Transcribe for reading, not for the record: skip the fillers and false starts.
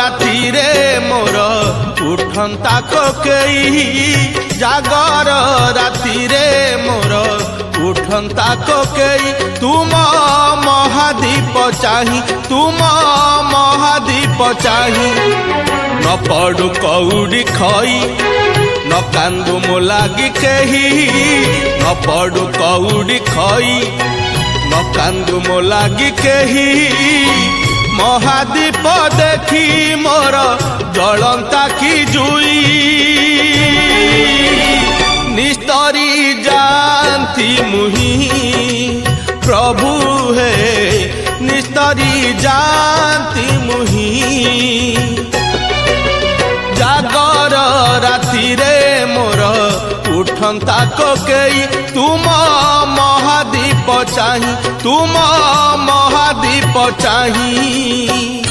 राति रे मोर उठंता कोकेई जागर राति रे मोर उठंता कोकेई तुम महादीप चाही तुम महादीप चाही न पड़ू कौड़ी खई न कांदू मो लागी केही न पड़ू कौड़ी खई न कांदू मो लागी केही महादीप देखी मोर जलंता की जुई निस्तरी जानती मुही प्रभु है निस्तरी जानती मुही जागर राति रे मोर उठंता कोकेई तुम महादीप चाही तुम महादीप चाही।